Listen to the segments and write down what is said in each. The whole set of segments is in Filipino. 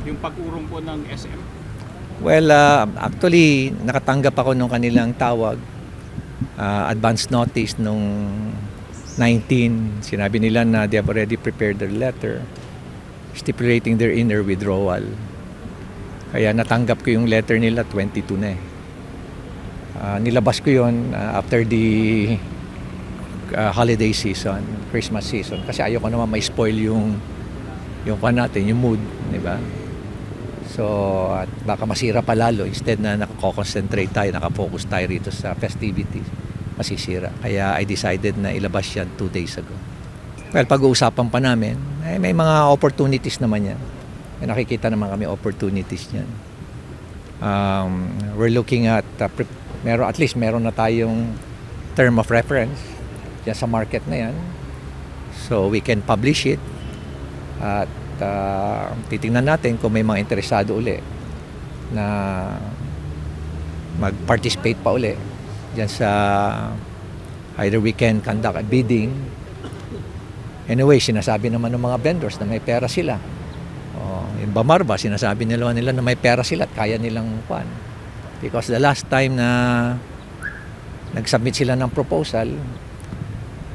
yung pag-urong po ng SM? Well, actually, nakatanggap ako nung kanilang tawag, advance notice nung 19. Sinabi nila na they have already prepared their letter stipulating their inner withdrawal. Kaya natanggap ko yung letter nila 22 na eh. Nilabas ko yon after the holiday season, Christmas season. Kasi ayoko naman ma-spoil yung natin, yung mood, di ba? So, at baka masira pa lalo. Instead na nakakoncentrate tayo, nakafocus tayo rito sa festivities, masisira. Kaya I decided na ilabas yan 2 days ago. Well, pag-uusapan pa namin, may mga opportunities naman yan. May nakikita naman kami opportunities yan. We're looking at, at least meron na tayong term of reference yan sa market na yan. So, we can publish it. At titingnan natin kung may mga interesado uli na mag-participate pa uli dyan sa either we can conduct a bidding. Anyway, sinasabi naman ng mga vendors na may pera sila. Yung Bamarba, sinasabi nila na may pera sila at kaya nilang kuan. Because the last time na nag-submit sila ng proposal,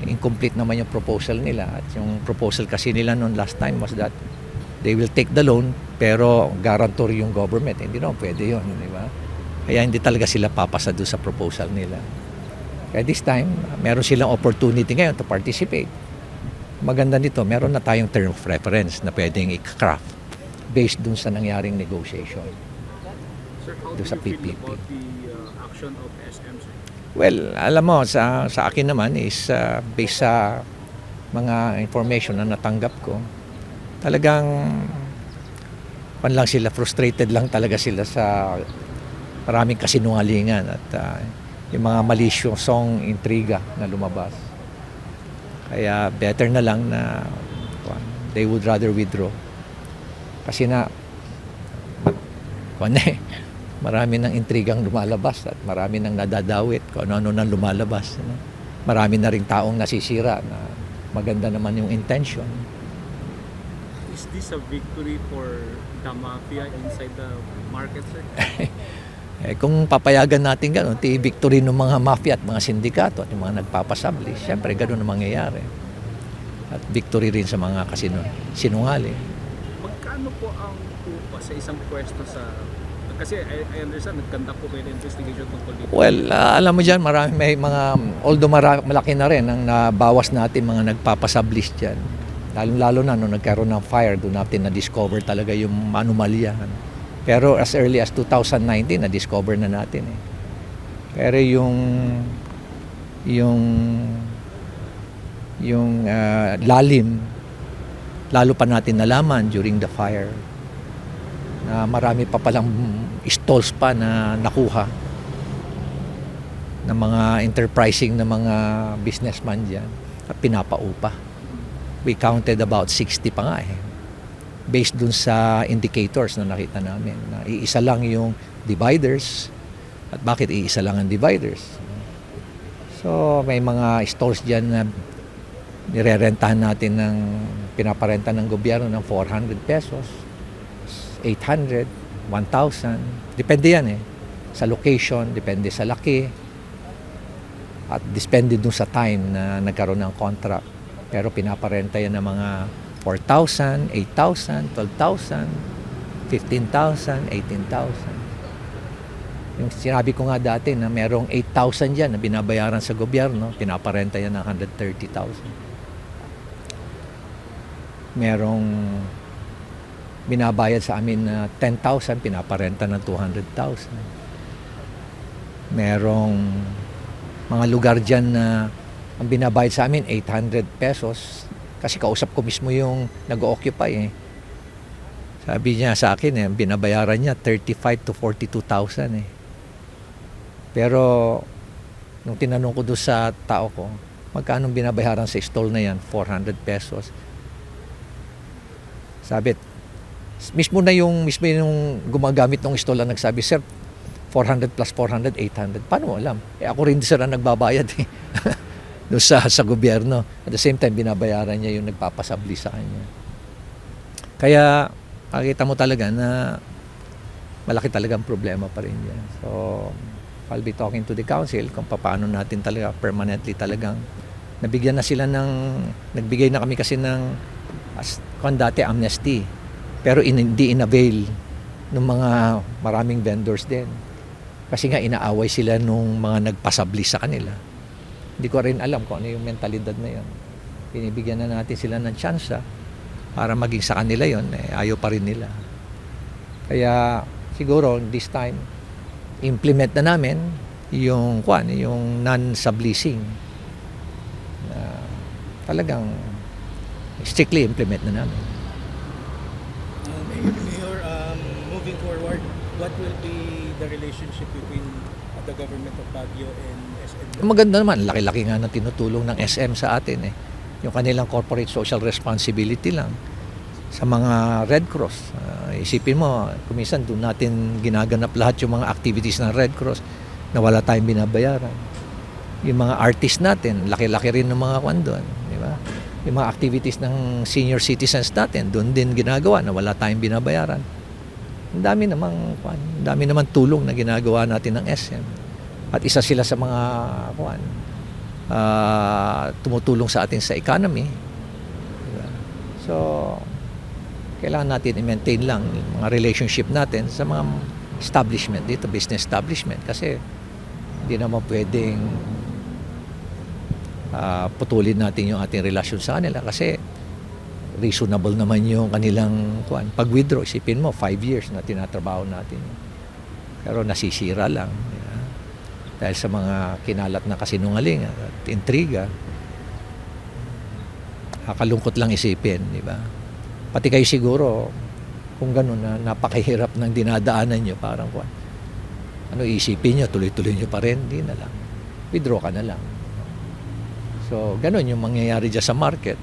incomplete naman yung proposal nila. At yung proposal kasi nila noon last time was that they will take the loan pero guarantor yung government. Hindi naman pwede yun, di ba? Kaya hindi talaga sila papasa doon sa proposal nila. Kaya this time, meron silang opportunity ngayon to participate. Maganda nito, meron na tayong term of reference na pwedeng i-craft based dun sa nangyaring negotiation. Sir, how do do sa you feel PPP. about the action of SM, sir? Well, alam mo, sa akin naman is based sa mga information na natanggap ko, talagang lang sila, frustrated lang talaga sila sa maraming kasinungalingan at yung mga malisyosong intriga na lumabas. Kaya better na lang na they would rather withdraw. Kasi marami ng intrigang lumalabas at marami nang nadadawit kung ano-ano nang lumalabas. Marami na ring taong nasisira na maganda naman yung intention. Is this a victory for the mafia inside the market, sir? Kung papayagan natin gano'n, victory ng mga mafia at mga sindikato at yung mga nagpapasabli, siyempre gano'n ang mangyayari. At victory rin sa mga sinungaling. Magkano po ang upa sa isang pwesto sa... Kasi I understand, nagkanda po kayo ng investigation tungkol dito. Well, alam mo dyan, may mga, although malaki na rin ang nabawas natin mga nagpapasablis dyan. Lalo na nung nagkaroon ng fire, doon natin na-discover talaga yung anomalya. Pero as early as 2019, na-discover na natin eh. Pero yung lalim, lalo pa natin nalaman during the fire na marami pa palang stalls pa na nakuha ng mga enterprising na mga businessman dyan at pinapaupa. We counted about 60 pa nga eh. Based dun sa indicators na nakita namin na iisa lang yung dividers. At bakit iisa lang ang dividers? So may mga stores dyan na nirerentahan natin pinaparenta ng gobyerno ng 400 pesos, 800, 1,000. Depende yan eh. Sa location, depende sa laki. At depende dun sa time na nagkaroon ng contract. Pero pinaparenta yan ng mga 4,000, 8,000, 12,000, 15,000, 18,000. Yung sinabi ko nga dati na merong 8,000 dyan na binabayaran sa gobyerno, pinaparenta yan ng 130,000. Merong binabayad sa amin na 10,000, pinaparenta ng 200,000. Merong mga lugar dyan na ang binabayad sa amin 800 pesos. Kasi kausap ko mismo yung nag-occupy eh. Sabi niya sa akin eh, binabayaran niya 35 to 42,000 eh. Pero nung tinanong ko doon sa tao ko, magkano binabayaran sa stall na yan? 400 pesos. Sabi, mismo yung gumagamit ng stall na nagsabi, sir, 400 plus 400, 800. Paano mo alam? Ako rin sir ang nagbabayad eh. Doon sa gobyerno. At the same time, binabayaran niya yung nagpapasabli sa kanya. Kaya makikita mo talaga na malaki talagang problema pa rin yan. So, I'll be talking to the council kung paano natin talaga permanently talagang nagbigay na kami kasi ng kung dati amnesty, pero hindi inavail ng mga maraming vendors din. Kasi nga inaaway sila nung mga nagpasabli sa kanila. Hindi ko rin alam kung ano yung mentalidad na yun. Binibigyan na natin sila ng tsansa para maging sa kanila yun, ayaw pa rin nila. Kaya siguro this time, implement na namin yung non-subleasing. Talagang strictly implement na namin. Mayor, moving forward, what will be the relationship between the government of Baguio and SM? Maganda naman, laki-laki nga na tinutulong ng SM sa atin yung kanilang corporate social responsibility lang sa mga Red Cross. Isipin mo, kuminsan doon natin ginaganap lahat yung mga activities ng Red Cross na wala tayong binabayaran. Yung mga artists natin, laki-laki rin ng mga kwan doon, di ba? Yung mga activities ng senior citizens natin, doon din ginagawa na wala tayong binabayaran. Ang dami namang tulong na ginagawa natin ng SM. At isa sila sa mga tumutulong sa atin sa economy. Diba? So, kailangan natin i-maintain lang yung mga relationship natin sa mga establishment dito, business establishment. Kasi hindi naman pwedeng putulin natin yung ating relasyon sa kanila kasi reasonable naman yung kanilang pag-withdraw. Isipin mo, 5 years na tinatrabaho natin. Pero nasisira lang. Diba? Dahil sa mga kinalat na kasinungaling at intriga, kakalungkot lang isipin. Diba? Pati kayo siguro, kung gano'n na napakahirap ng dinadaanan nyo, parang ano isipin nyo, tuloy-tuloy nyo pa rin, di na lang. Withdraw ka na lang. So, gano'n yung mangyayari dyan sa market.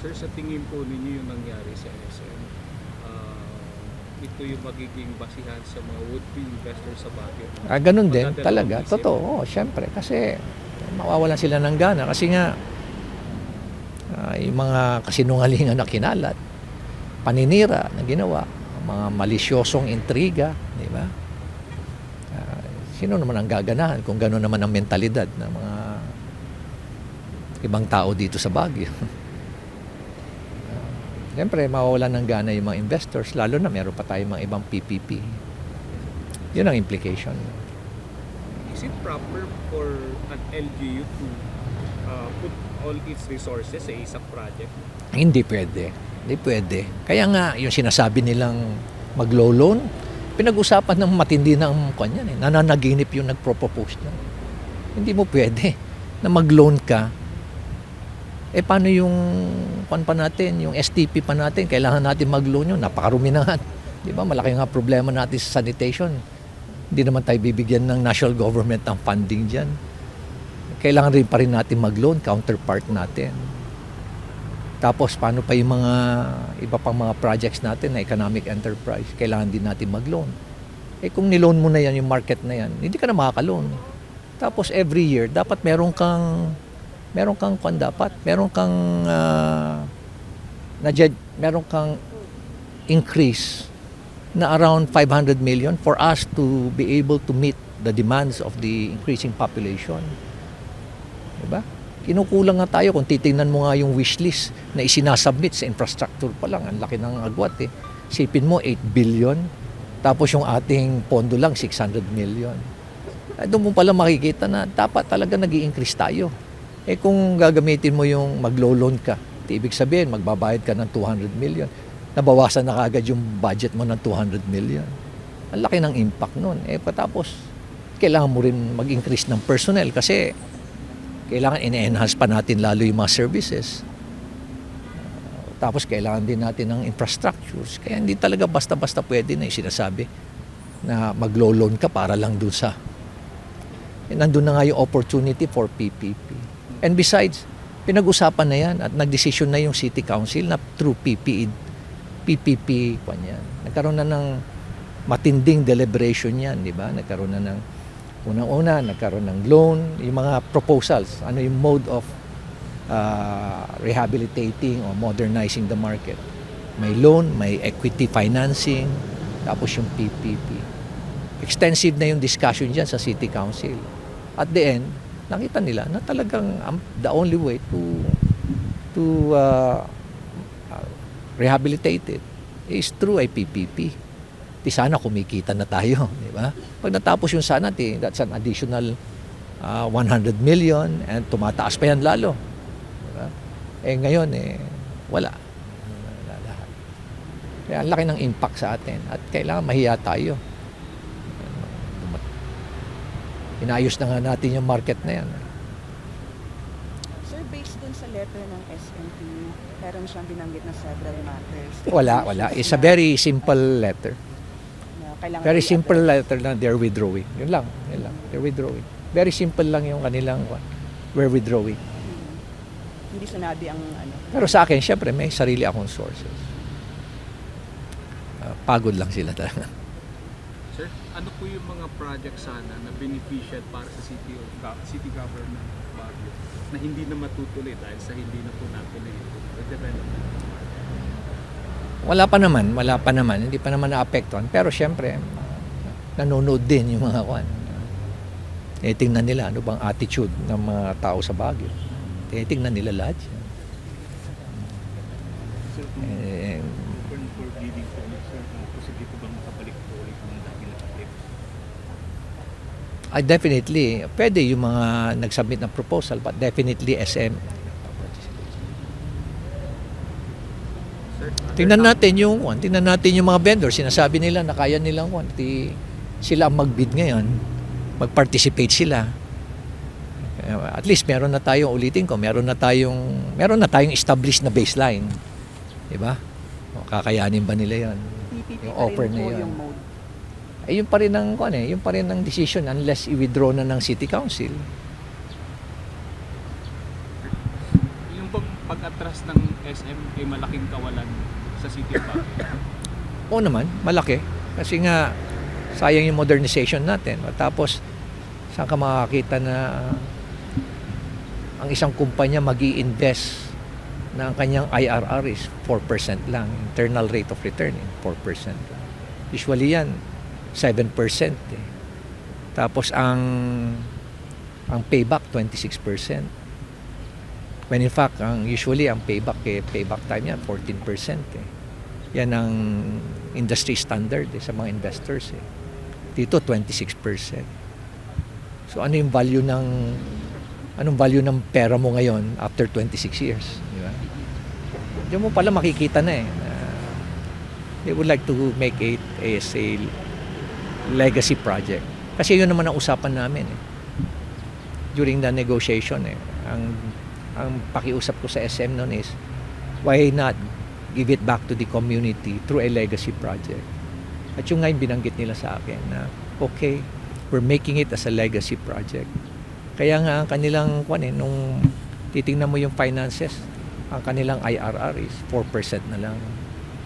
Sir, sa tingin po ninyo yung nangyari sa SM, ito yung magiging basihan sa mga would-be investors sa Baguio? Ganun din, Magdadalawang talaga. isip? Totoo, syempre. Kasi mawawalan sila ng gana. Kasi nga, yung mga kasinungalingan na kinalat, paninira na ginawa, mga malisyosong intriga, di ba? Sino naman ang gaganahan kung gano'n naman ang mentalidad ng mga ibang tao dito sa Baguio? Siyempre, mawawalan ng gana yung mga investors, lalo na meron pa tayong mga ibang PPP. Yun ang implication. Is it proper for an LGU to put all its resources sa isang project? Hindi pwede. Hindi pwede. Kaya nga, yung sinasabi nilang mag-low loan, pinag-usapan ng matindi ng kanyan nananaginip yung nagpro-propose niya. Hindi mo pwede na mag-loan ka. Paano yung pa natin, yung STP pa natin, kailangan natin mag-loan yun. Napakarumi na nga. Di ba? Malaki nga problema natin sa sanitation. Hindi naman tayo bibigyan ng national government ng funding dyan. Kailangan rin pa rin natin mag-loan, counterpart natin. Tapos, paano pa yung mga iba pang mga projects natin na economic enterprise? Kailangan din natin mag-loan. Kung niloan mo na yan, yung market na yan, hindi ka na makaka-loan. Tapos, every year, dapat meron kang increase na around 500 million for us to be able to meet the demands of the increasing population. Diba? Kinukulang nga tayo kung titingnan mo nga yung wish list na isinasubmit sa infrastructure pa lang. Ang laki ng agwat Sipin mo 8 billion, tapos yung ating pondo lang 600 million. Doon mo pala makikita na dapat talaga nag-i-increase tayo. Kung gagamitin mo yung mag-low loan ka, ibig sabihin magbabayad ka ng 200 million, nabawasan na kagad yung budget mo ng 200 million. Ang laki ng impact nun. Patapos, kailangan mo rin mag-increase ng personnel kasi kailangan ine-enhance pa natin lalo yung mga services. Tapos kailangan din natin ng infrastructures. Kaya hindi talaga basta-basta pwede na yung sinasabi na mag-low loan ka para lang dun sa nandun na nga yung opportunity for PPP. And besides, pinag-usapan na yan at nagdesisyon na yung City Council na through PPP nagkaroon na ng matinding deliberation yan, di ba? Nagkaroon na ng unang-una, nagkaroon ng loan, yung mga proposals, ano yung mode of rehabilitating or modernizing the market. May loan, may equity financing, tapos yung PPP. Extensive na yung discussion dyan sa City Council. At the end, nakita nila na talagang the only way to rehabilitate it is through a PPP. Di sana kumikita na tayo, di ba? Pag natapos yung sanat, that's an additional 100 million and tumataas pa yan lalo. Diba? Ngayon, wala. Wala lahat. Kaya ang laki ng impact sa atin at kailangan mahiya tayo. Inayos na nga natin yung market na yan. Sir, based dun sa letter ng SNP, meron siyang binanggit na several matters. Wala. It's a very simple letter. Na kailangan Very i-address. simple letter lang, they're withdrawing. Yun lang. They're withdrawing. Very simple lang yung kanilang we're withdrawing. Hindi sinabi ang ano. Pero sa akin, syempre, may sarili akong sources. Pagod lang sila talaga. Sir, ano po yung mga project sana na beneficial para sa city government of Baguio na hindi na matutuloy dahil sa hindi na po natuloy the development? Wala pa naman. Hindi pa naman naapektuhan. Pero syempre, nanonood din yung mga kwan. Tingnan nila ano bang attitude ng mga tao sa Baguio. Tingnan nila lahat yan. Sir, kung Eh, open for bidding po, sir, posible po bang makabalik po ulit ng dati na tips? definitely, pwede yung mga nag-submit ng proposal, but definitely SM. Sir, Tingnan natin yung mga vendors, sinasabi nila na kaya nilang sila ang mag-bid ngayon, mag-participate sila. At least meron na tayong meron na tayong established na baseline. 'Di ba? Kakayanin ba nila 'yon? PPP Yung pa offer rin na po yun. yung mode. Yun pa rin yun pa rin ang decision unless i-withdraw na ng City Council. yung bang pag-atras ng SM ay malaking kawalan sa City of Baguio? Oo naman, malaki. Kasi nga, sayang yung modernization natin. Tapos, saan ka makakita na ang isang kumpanya mag-i-invest na ang kanyang IRR is 4% lang. Internal rate of return, 4% lang. Usually yan, 7%. Tapos, ang payback, 26%. When in fact, usually ang payback time yan, 14%. Yan ang industry standard sa mga investors. Dito, 26%. So anong value ng pera mo ngayon after 26 years? Di ba? Diyan mo pala makikita na they would like to make it as a legacy project. Kasi yun naman ang usapan namin. During the negotiation, ang pakiusap ko sa SM noon is, why not give it back to the community through a legacy project? At yung ngayon binanggit nila sa akin na, okay, we're making it as a legacy project. Kaya nga ang kanilang, nung titingnan mo yung finances, ang kanilang IRR is 4% na lang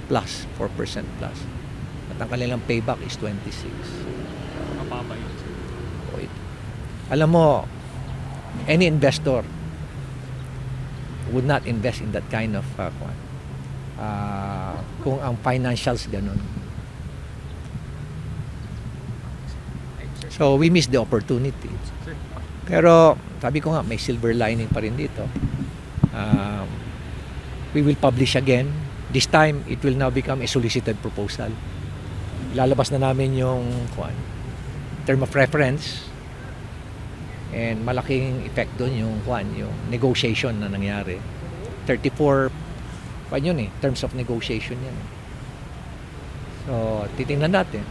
plus, 4% plus. At ang kanilang payback is 26. Mababa yun, sir. Alam mo, any investor would not invest in that kind of kung ang financials ganun. So we missed the opportunity. Sir, Pero sabi ko nga, may silver lining pa rin dito. We will publish again. This time, it will now become a solicited proposal. Ilalabas na namin yung term of reference, and malaking effect doon yung negotiation na nangyari. 34 terms of negotiation yan. So titingnan natin